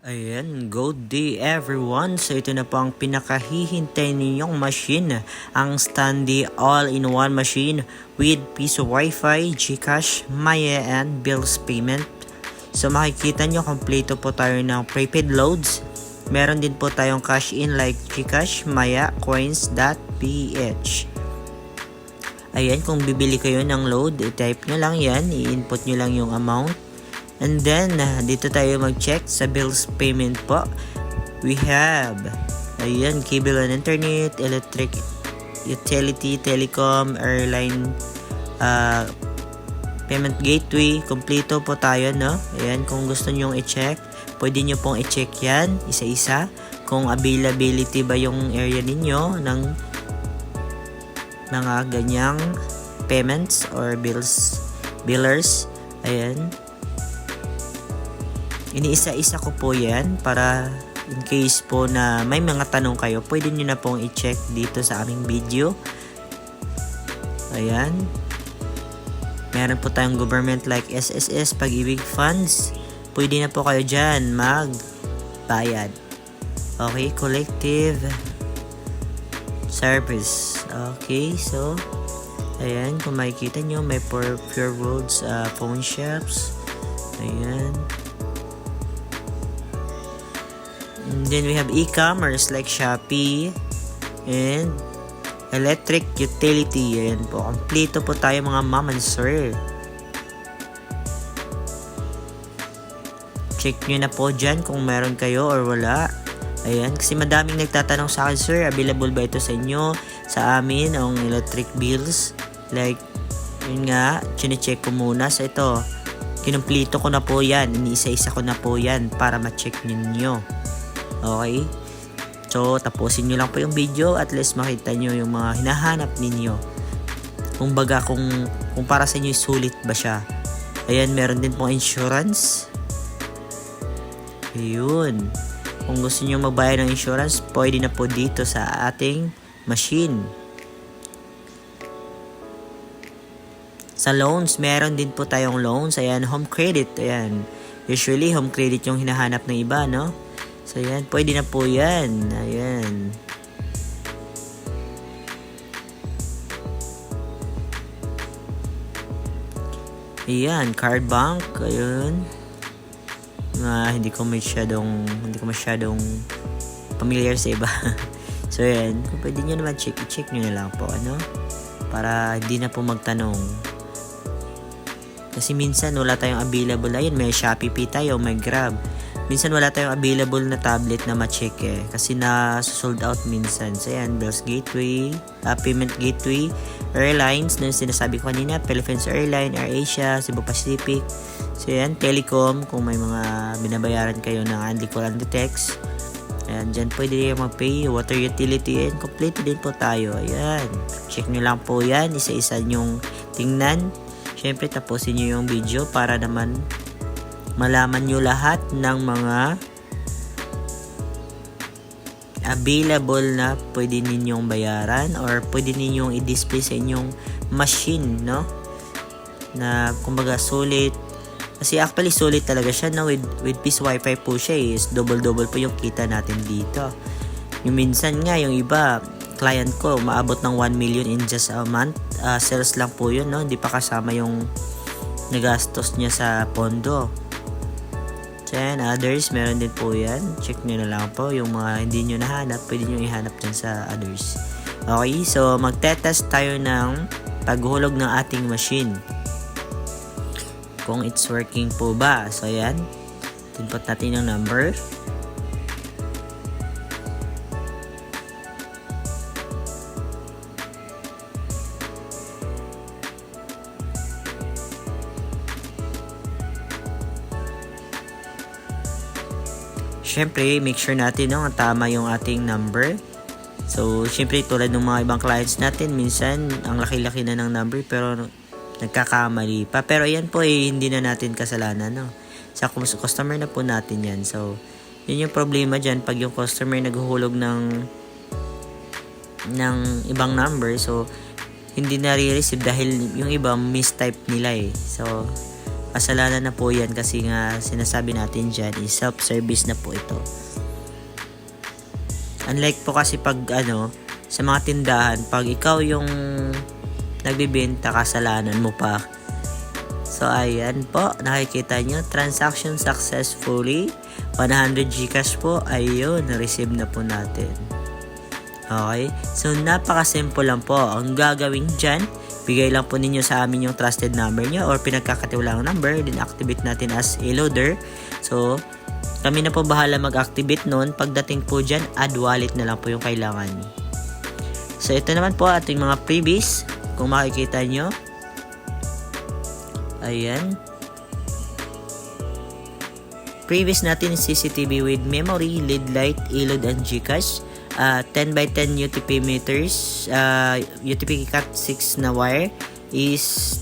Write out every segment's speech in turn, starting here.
Ayan, good day everyone. So ito na po ang pinakahihintay ninyong machine, ang Standy all-in-one machine with piso Wi-Fi, GCash, Maya and bills payment. So makikita nyo, kompleto po tayo ng prepaid loads. Meron din po tayong cash in like GCash, Maya, coins.ph. Ayan, kung bibili kayo ng load, i-type nyo lang yan, i-input nyo lang yung amount. And then, dito tayo mag-check sa bills payment po. We have, ayan, cable and internet, electric, utility, telecom, airline, payment gateway. Kompleto po tayo, no? Ayan, kung gusto nyong i-check, pwede nyo pong i-check yan, isa-isa. Kung availability ba yung area ninyo ng mga ganyang payments or billers. Ayan. Iniisa-isa ko po yan para in case po na may mga tanong kayo, pwede nyo na pong i-check dito sa aming video. Ayan. Meron po tayong government like SSS, Pag-ibig Funds. Pwede na po kayo dyan magbayad. Okay, collective service. Okay, so ayan, kung makikita nyo, may Pure Worlds phone shops. Ayan. And then we have e-commerce like Shopee and electric utility. Ayan po, kompleto po tayo mga ma'am and sir. Check nyo na po dyan kung meron kayo or wala. Ayan, kasi madaming nagtatanong sa akin, sir, available ba ito sa inyo? Sa amin, ang electric bills. Like, yun nga, chinecheck ko muna. So ito, kinumplito ko na po yan. Iniisa-isa ko na po yan para ma-check ninyo. Okay? So, tapusin nyo lang po yung video at least makita nyo yung mga hinahanap ninyo. Kung baga, kung para sa inyo sulit ba siya. Ayan, meron din pong insurance. Ayun. Kung gusto nyo magbayad ng insurance, pwede na po dito sa ating machine. Sa loans, meron din po tayong loans. Ayan, home credit. Ayan. Usually, home credit yung hinahanap ng iba, no? So, ayan. Pwede na po yan. Ayan. Ayan. Card bank. Ayun. Hindi ko masyadong familiar sa iba. So, ayan. Kung pwede nyo naman check nyo na lang po, ano? Para hindi na po magtanong. Kasi minsan wala tayong available. Ayun, may Shopee Pay tayo, may Grab. Minsan wala tayong available na tablet na ma-check eh. Kasi na-sold out minsan. So, ayan, bills gateway, payment gateway, airlines, na sinasabi ko kanina, Philippines Airline, AirAsia, Cebu Pacific. So, ayan, telecom, kung may mga binabayaran kayo ng Andico Landitex. Ayan, dyan pwede kayo mag-pay, water utility, and complete din po tayo. Ayan, check nyo lang po yan, isa-isa nyong tingnan. Siyempre, tapusin nyo yung video para naman malaman nyo lahat ng mga available na pwede ninyong bayaran or pwede ninyong i-display sa inyong machine, no? Na kumbaga sulit. Kasi actually sulit talaga siya, no? With piso Wi-Fi po siya is double po yung kita natin dito. Yung minsan nga, yung iba, client ko, maabot ng 1 million in just a month. Sales lang po yun, no? Hindi pa kasama yung nagastos niya sa pondo. Then, others, meron din po yan. Check nyo na lang po. Yung mga hindi nyo nahanap, pwede nyo ihanap dyan sa others. Okay, so magtetest tayo ng paghulog ng ating machine. Kung it's working po ba. So, yan. Input natin yung number. Siyempre, make sure natin no, tama yung ating number. So, siyempre, tulad ng mga ibang clients natin, minsan, ang laki-laki na ng number, pero nagkakamali pa. Pero yan po, hindi na natin kasalanan, no? Sa customer na po natin yan. So, yun yung problema dyan, pag yung customer naghuhulog ng ibang number, so, hindi na re-receive dahil yung iba mistype nila eh. So, kasalanan na po yan kasi nga sinasabi natin dyan is self-service na po ito. Unlike po kasi pag sa mga tindahan, pag ikaw yung nagbibenta, kasalanan mo pa. So ayan po, nakikita nyo, transaction successfully, 100 Gcash po, ayun, na-receive na po natin. Okay, so napaka-simple lang po. Ang gagawin dyan, bigay lang po ninyo sa amin yung trusted number nyo or pinagkakatiwalang number, din activate natin as a loader. So kami na po bahala mag-activate nun. Pagdating po dyan, add wallet na lang po yung kailangan. So ito naman po ating mga freebies. Kung makikita nyo, ayan, freebies natin CCTV with memory, LED light, ilod, and Gcash. 10x10 UTP meters, UTP Cat 6 na wire is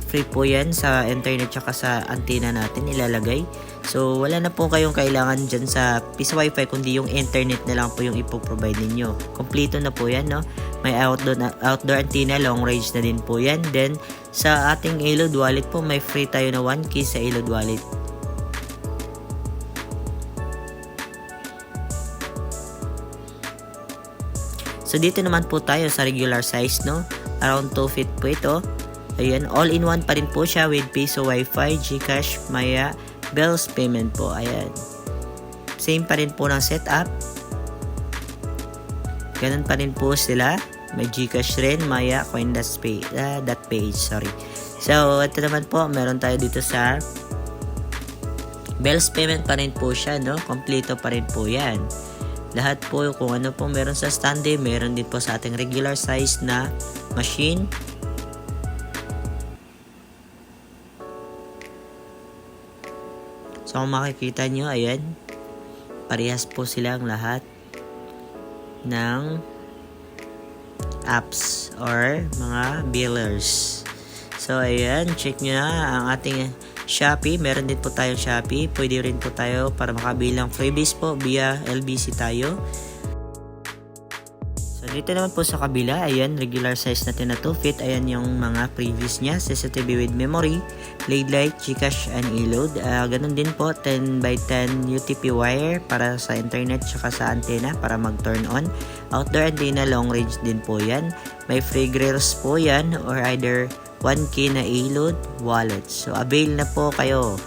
free po yan sa internet tsaka sa antenna natin ilalagay. So wala na po kayong kailangan dyan sa Piso Wi-Fi kundi yung internet na lang po yung ipoprovide ninyo. Kompleto na po yan, no? May outdoor antenna, long range na din po yan. Then sa ating Ilod wallet po, may free tayo na 1 key sa Ilod wallet. So dito naman po tayo sa regular size, no? Around 2 feet po ito. Ayan, all-in-one pa rin po siya with Piso Wi-Fi, Gcash, Maya, Bells payment po. Ayan. Same pa rin po ng setup. Ganun pa rin po sila. May Gcash rin, Maya, Coin.page, sorry. So ito naman po, meron tayo dito sa Bells payment pa rin po siya, no? Kompleto pa rin po yan. Lahat po kung ano po meron sa standby, meron din po sa ating regular size na machine. So kung makikita nyo, ayan, parehas po silang lahat ng apps or mga billers. So ayan, check nyo na ang ating Shopee. Meron din po tayong Shopee. Pwede rin po tayo para makabilang freebies po via LBC tayo. So dito naman po sa kabila, ayan, regular size natin na 2 feet. Ayan yung mga previous niya. CCTV with memory, LED light, Gcash, and Ilod. Ganun din po, 10x10 UTP wire para sa internet tsaka sa antenna para mag-turn on. Outdoor antenna, long range din po yan. May free grills po yan or either 1K na Ilod wallet. So avail na po kayo.